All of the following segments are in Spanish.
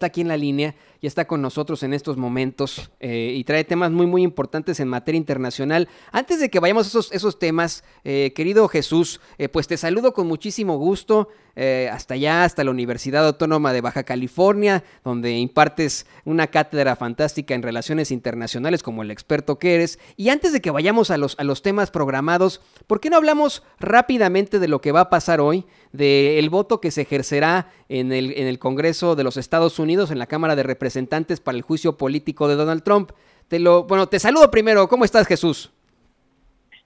está aquí en la línea, ya está con nosotros en estos momentos y trae temas muy, muy importantes en materia internacional. Antes de que vayamos a esos temas, querido Jesús, pues te saludo con muchísimo gusto hasta allá, hasta la Universidad Autónoma de Baja California, donde impartes una cátedra fantástica en relaciones internacionales como el experto que eres. Y antes de que vayamos a los temas programados, ¿por qué no hablamos rápidamente de lo que va a pasar hoy, del voto que se ejercerá en el Congreso de los Estados Unidos, en la Cámara de Representantes para el juicio político de Donald Trump? Te saludo primero. ¿Cómo estás, Jesús?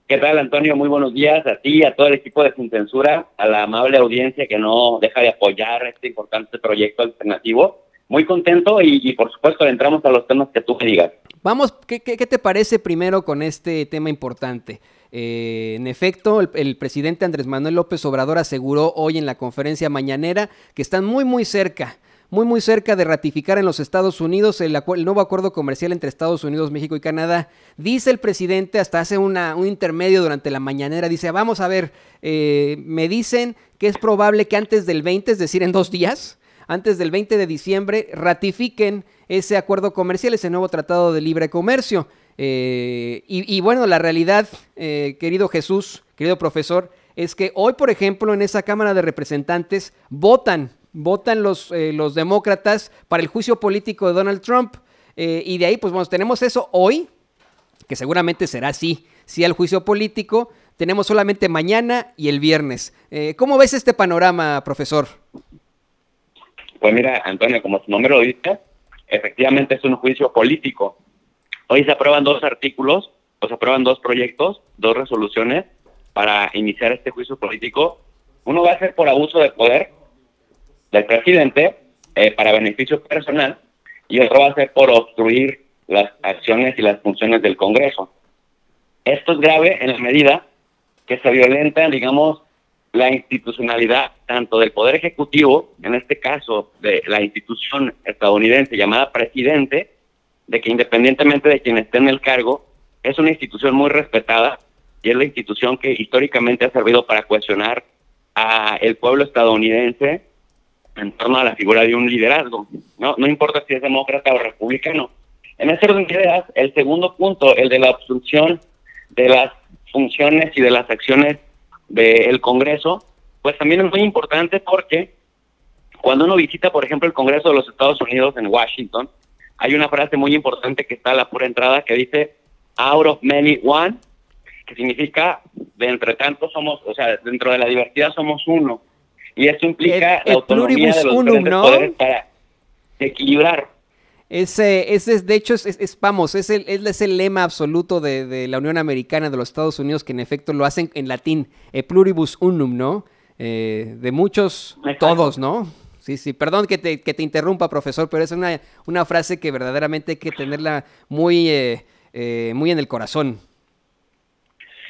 ¿Qué tal, Antonio? Muy buenos días a ti, a todo el equipo de Sin Censura, a la amable audiencia que no deja de apoyar este importante proyecto alternativo. Muy contento y por supuesto entramos a los temas que tú me digas. Vamos, ¿qué te parece primero con este tema importante? En efecto, el presidente Andrés Manuel López Obrador aseguró hoy en la conferencia mañanera que están muy cerca de ratificar en los Estados Unidos el nuevo acuerdo comercial entre Estados Unidos, México y Canadá. Dice el presidente, hasta hace un intermedio durante la mañanera, dice, vamos a ver, me dicen que es probable que antes del 20, es decir, en 2 días, antes del 20 de diciembre, ratifiquen ese acuerdo comercial, ese nuevo tratado de libre comercio. Y bueno, la realidad, querido Jesús, querido profesor, es que hoy, por ejemplo, en esa Cámara de Representantes votan los demócratas para el juicio político de Donald Trump. Y de ahí, pues bueno, tenemos eso hoy, que seguramente será sí al juicio político. Tenemos solamente mañana y el viernes. ¿Cómo ves este panorama, profesor? Pues mira, Antonio, como su nombre lo dice, efectivamente es un juicio político. Hoy se aprueban 2 artículos, o se aprueban 2 proyectos, 2 resoluciones para iniciar este juicio político. Uno va a ser por abuso de poder del presidente para beneficio personal, y otro va a ser por obstruir las acciones y las funciones del Congreso. Esto es grave en la medida que se violenta, digamos, la institucionalidad tanto del Poder Ejecutivo, en este caso de la institución estadounidense llamada presidente, de que independientemente de quien esté en el cargo, es una institución muy respetada y es la institución que históricamente ha servido para cohesionar a el pueblo estadounidense en torno a la figura de un liderazgo, no importa si es demócrata o republicano. En ese orden de ideas, el segundo punto, el de la obstrucción de las funciones y de las acciones del Congreso, pues también es muy importante porque cuando uno visita, por ejemplo, el Congreso de los Estados Unidos en Washington, hay una frase muy importante que está a la pura entrada que dice out of many one, que significa de entre tantos somos, o sea, dentro de la diversidad somos uno. Y esto implica la autonomía de los diferentes poderes para equilibrar. Ese es, de hecho, es el lema absoluto de la Unión Americana de los Estados Unidos, que en efecto lo hacen en latín, pluribus unum, ¿no? De muchos, exacto, todos, ¿no? Sí, perdón que te interrumpa, profesor, pero es una frase que verdaderamente hay que tenerla muy en el corazón.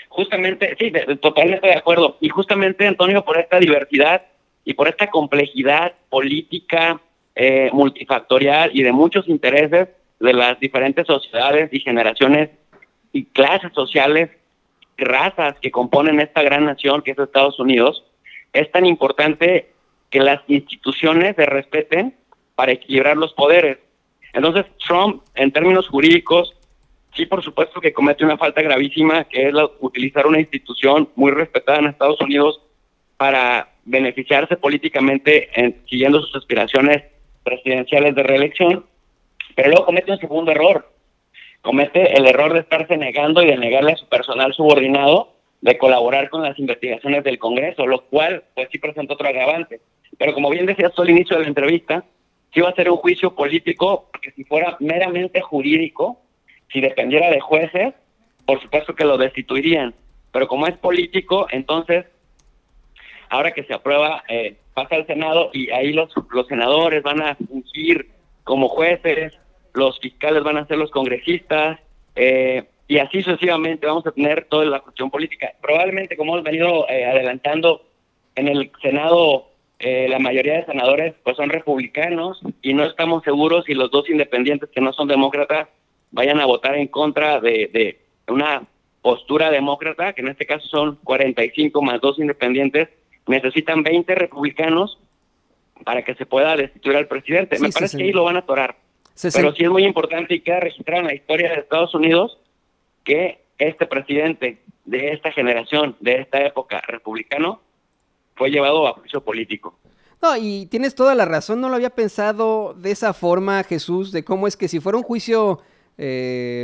Justamente, sí, totalmente de acuerdo. Y justamente, Antonio, por esta diversidad y por esta complejidad política multifactorial y de muchos intereses de las diferentes sociedades y generaciones y clases sociales, razas que componen esta gran nación que es Estados Unidos, es tan importante que las instituciones se respeten para equilibrar los poderes. Entonces, Trump, en términos jurídicos, sí, por supuesto que comete una falta gravísima, que es utilizar una institución muy respetada en Estados Unidos para beneficiarse políticamente siguiendo sus aspiraciones presidenciales de reelección, pero luego comete un segundo error. Comete el error de estarse negando y de negarle a su personal subordinado de colaborar con las investigaciones del Congreso, lo cual pues sí presenta otro agravante. Pero como bien decías tú al inicio de la entrevista, sí va a ser un juicio político, porque si fuera meramente jurídico, si dependiera de jueces, por supuesto que lo destituirían. Pero como es político, entonces, ahora que se aprueba, pasa al Senado y ahí los senadores van a fungir como jueces, los fiscales van a ser los congresistas, y así sucesivamente vamos a tener toda la cuestión política. Probablemente, como hemos venido adelantando, en el Senado la mayoría de senadores pues son republicanos y no estamos seguros si los 2 independientes que no son demócratas vayan a votar en contra de una postura demócrata, que en este caso son 45 más 2 independientes. Necesitan 20 republicanos para que se pueda destituir al presidente. Sí, Me parece que ahí lo van a atorar. Sí, pero sí es muy importante y queda registrado en la historia de Estados Unidos que este presidente de esta generación, de esta época republicano, fue llevado a juicio político. No, y tienes toda la razón, no lo había pensado de esa forma, Jesús, de cómo es que si fuera un juicio,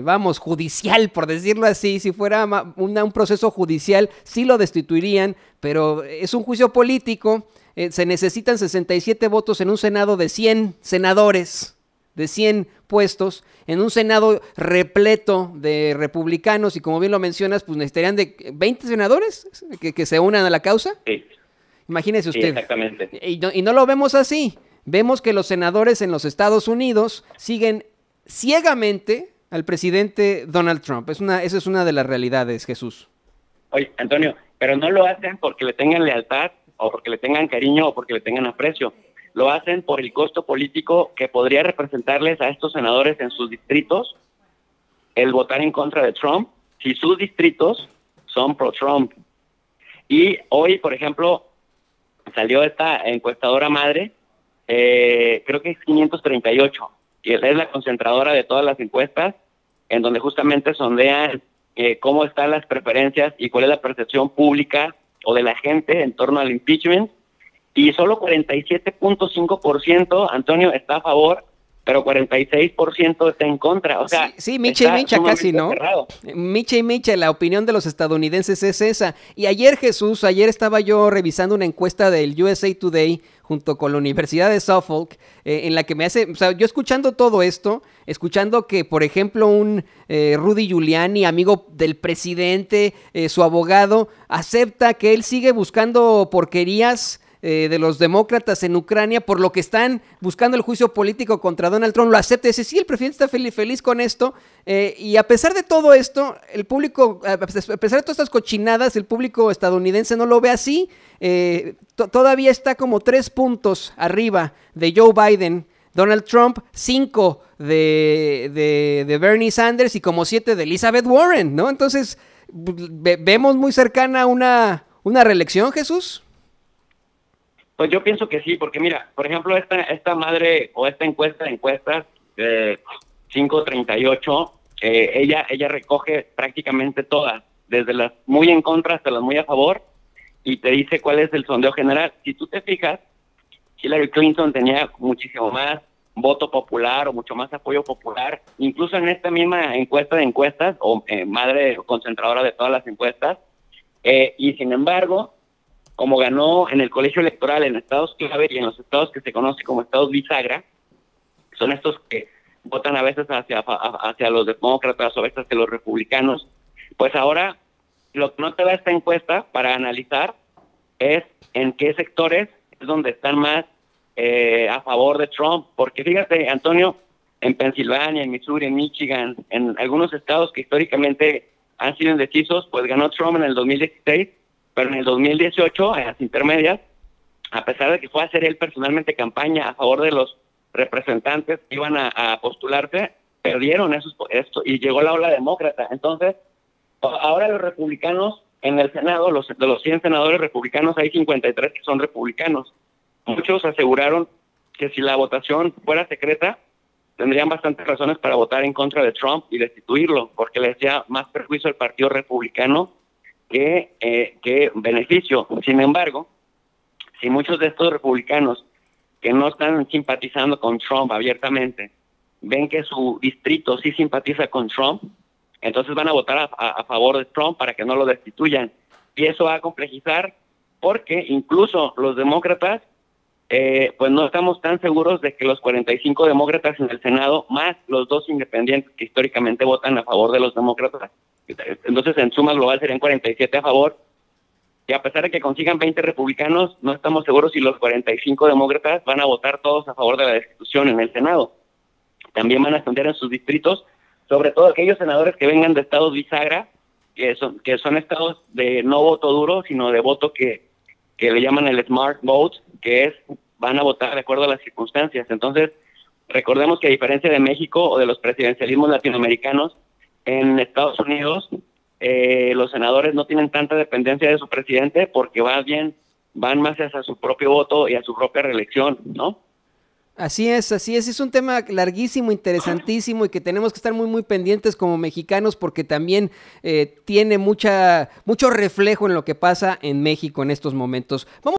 vamos, judicial, por decirlo así, si fuera un proceso judicial, sí lo destituirían, pero es un juicio político, se necesitan 67 votos en un Senado de 100 senadores, de 100 puestos, en un Senado repleto de republicanos, y como bien lo mencionas, pues necesitarían de 20 senadores que se unan a la causa. Sí. Imagínese usted. Sí, exactamente. Y no lo vemos así. Vemos que los senadores en los Estados Unidos siguen ciegamente al presidente Donald Trump. Esa es una de las realidades, Jesús. Oye, Antonio, pero no lo hacen porque le tengan lealtad, o porque le tengan cariño, o porque le tengan aprecio. Lo hacen por el costo político que podría representarles a estos senadores en sus distritos el votar en contra de Trump, si sus distritos son pro-Trump. Y hoy, por ejemplo, salió esta encuestadora madre, creo que es 538, que es la concentradora de todas las encuestas, en donde justamente sondean cómo están las preferencias y cuál es la percepción pública o de la gente en torno al impeachment, y solo 47.5%, Antonio, está a favor, pero 46% está en contra. O sea, sí, micha y micha casi, ¿no? Cerrado. Micha y micha, la opinión de los estadounidenses es esa. Y ayer, Jesús, estaba yo revisando una encuesta del USA Today junto con la Universidad de Suffolk, en la que me hace, o sea, yo escuchando todo esto, escuchando que, por ejemplo, un Rudy Giuliani, amigo del presidente, su abogado, acepta que él sigue buscando porquerías de los demócratas en Ucrania, por lo que están buscando el juicio político contra Donald Trump, lo acepta y dice, sí, el presidente está feliz con esto, y a pesar de todo esto, el público, a pesar de todas estas cochinadas, el público estadounidense no lo ve así, todavía está como 3 puntos arriba de Joe Biden, Donald Trump, 5 de Bernie Sanders y como 7 de Elizabeth Warren, ¿no? Entonces, ¿vemos muy cercana una reelección, Jesús? Pues yo pienso que sí, porque mira, por ejemplo, esta madre o esta encuesta de encuestas 538, ella recoge prácticamente todas, desde las muy en contra hasta las muy a favor, y te dice cuál es el sondeo general. Si tú te fijas, Hillary Clinton tenía muchísimo más voto popular o mucho más apoyo popular, incluso en esta misma encuesta de encuestas, o madre concentradora de todas las encuestas, y sin embargo, como ganó en el colegio electoral en estados clave y en los estados que se conoce como estados bisagra, son estos que votan a veces hacia los demócratas o a veces hacia los republicanos, pues ahora lo que no te da esta encuesta para analizar es en qué sectores es donde están más a favor de Trump, porque fíjate, Antonio, en Pensilvania, en Missouri, en Michigan, en algunos estados que históricamente han sido indecisos, pues ganó Trump en el 2016, pero en el 2018, en las intermedias, a pesar de que fue a hacer él personalmente campaña a favor de los representantes que iban a postularse, perdieron esto y llegó la ola demócrata. Entonces, ahora los republicanos en el Senado, de los 100 senadores republicanos, hay 53 que son republicanos. Muchos aseguraron que si la votación fuera secreta, tendrían bastantes razones para votar en contra de Trump y destituirlo, porque le hacía más perjuicio al Partido Republicano que beneficio. Sin embargo, si muchos de estos republicanos que no están simpatizando con Trump abiertamente ven que su distrito sí simpatiza con Trump, entonces van a votar a favor de Trump para que no lo destituyan. Y eso va a complejizar porque incluso los demócratas, pues no estamos tan seguros de que los 45 demócratas en el Senado, más los 2 independientes que históricamente votan a favor de los demócratas, entonces en suma global serían 47 a favor, y a pesar de que consigan 20 republicanos, no estamos seguros si los 45 demócratas van a votar todos a favor de la destitución en el Senado. También van a sondear en sus distritos, sobre todo aquellos senadores que vengan de estados bisagra, que son estados de no voto duro, sino de voto que le llaman el smart vote, que es van a votar de acuerdo a las circunstancias. Entonces, recordemos que a diferencia de México o de los presidencialismos latinoamericanos, en Estados Unidos los senadores no tienen tanta dependencia de su presidente porque más bien van más hacia su propio voto y a su propia reelección, ¿no? Así es un tema larguísimo, interesantísimo y que tenemos que estar muy pendientes como mexicanos porque también tiene mucho reflejo en lo que pasa en México en estos momentos.